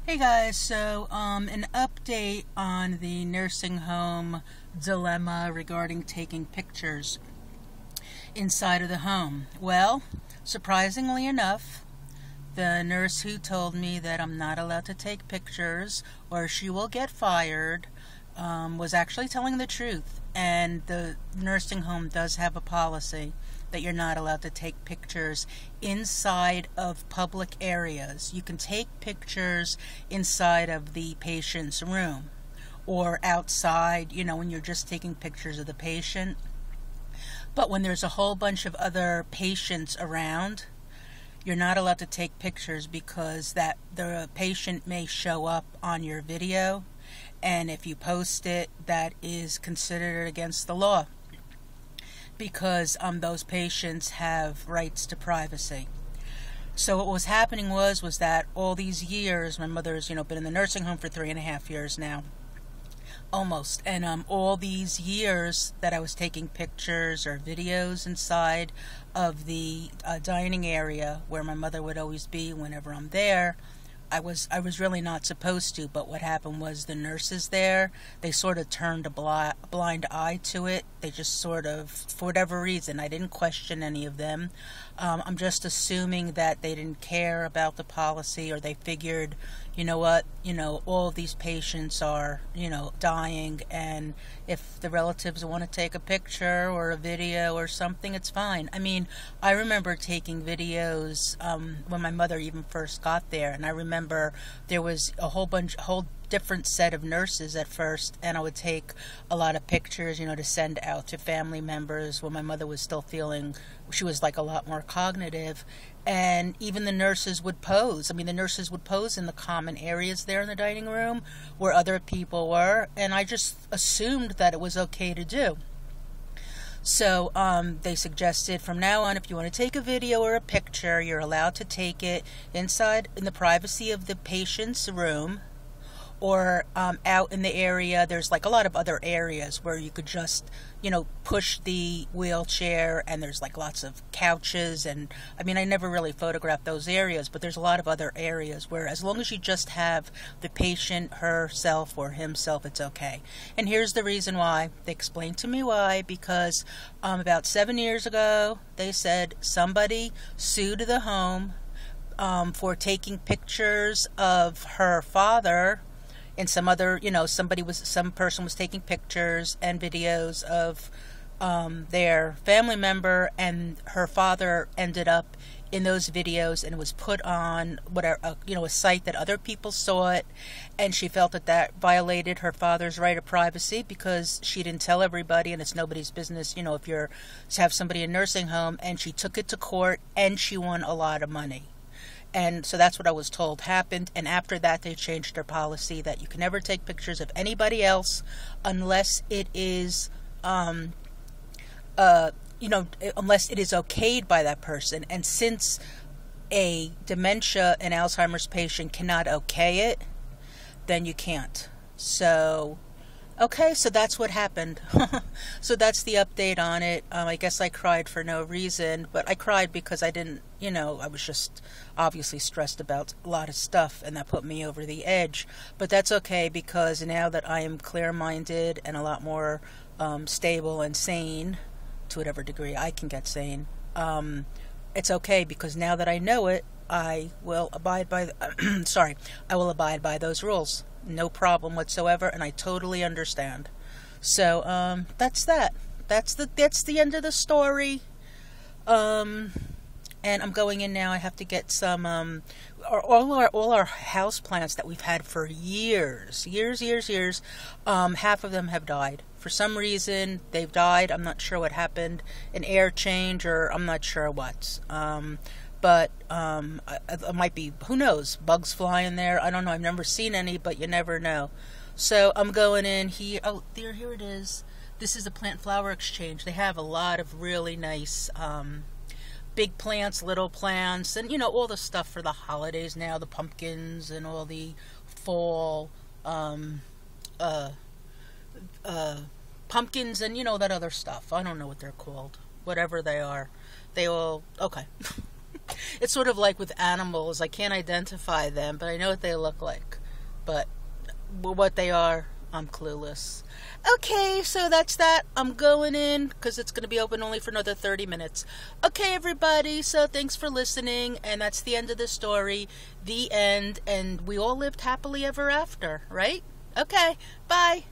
Hey guys, so an update on the nursing home dilemma regarding taking pictures inside of the home. Well, surprisingly enough, the nurse who told me that I'm not allowed to take pictures or she will get fired was actually telling the truth. And the nursing home does have a policy that you're not allowed to take pictures inside of public areas. You can take pictures inside of the patient's room or outside, when you're just taking pictures of the patient. But when there's a whole bunch of other patients around, you're not allowed to take pictures because that the patient may show up on your video, and if you post it, that is considered against the law because those patients have rights to privacy. So what was happening was that all these years, my mother's been in the nursing home for 3.5 years now, almost, and all these years that I was taking pictures or videos inside of the dining area where my mother would always be whenever I'm there, I was really not supposed to. But what happened was the nurses there, they sort of turned a blind eye to it. They just sort of, for whatever reason, I didn't question any of them. I'm just assuming that they didn't care about the policy, or they figured, all of these patients are, dying, and if the relatives want to take a picture or a video or something, it's fine. I mean, I remember taking videos when my mother even first got there, and I remember there was a whole different set of nurses at first, and I would take a lot of pictures, to send out to family members when my mother was still feeling, she was like a lot more cognitive. And even the nurses would pose. I mean, the nurses would pose in the common areas there in the dining room where other people were, and I just assumed that it was okay to do. So they suggested from now on, if you want to take a video or a picture, you're allowed to take it inside in the privacy of the patient's room, or out in the area. There's like a lot of other areas where you could just, push the wheelchair, and there's like lots of couches, and I mean, I never really photographed those areas, but there's a lot of other areas where as long as you just have the patient herself or himself, it's okay. And here's the reason why. They explained to me why, because about 7 years ago, they said somebody sued the home for taking pictures of her father, and some other, some person was taking pictures and videos of their family member, and her father ended up in those videos, and it was put on whatever, a site that other people saw it, and she felt that violated her father's right of privacy because she didn't tell everybody, and it's nobody's business, if you're to have somebody in a nursing home. And she took it to court, and she won a lot of money. And so that's what I was told happened. And after that, they changed their policy that you can never take pictures of anybody else unless it is, unless it is okayed by that person. And since a dementia and Alzheimer's patient cannot okay it, then you can't. So, okay, so that's what happened. So that's the update on it. I guess I cried for no reason, but I cried because I didn't, I was just obviously stressed about a lot of stuff, and that put me over the edge. But that's okay, because now that I am clear-minded and a lot more stable and sane, to whatever degree I can get sane, it's okay, because now that I know it, I will abide by, I will abide by those rules. No problem whatsoever, and I totally understand. So that's that. That's the end of the story. And I'm going in now. I have to get some all our house plants that we've had for years. Half of them have died. For some reason, they've died. I'm not sure what happened. An air change, or I'm not sure what. But it might be, who knows, bugs fly in there. I don't know. I've never seen any, but you never know. So I'm going in here. Oh, here it is. This is a plant flower exchange. They have a lot of really nice big plants, little plants, and all the stuff for the holidays now, the pumpkins and all the fall pumpkins and that other stuff. I don't know what they're called. Whatever they are. They all, okay. It's sort of like with animals. I can't identify them, but I know what they look like. But what they are, I'm clueless. Okay, so that's that. I'm going in because it's going to be open only for another 30 minutes. Okay, everybody, so thanks for listening, and that's the end of the story. The end, and we all lived happily ever after, right? Okay, bye.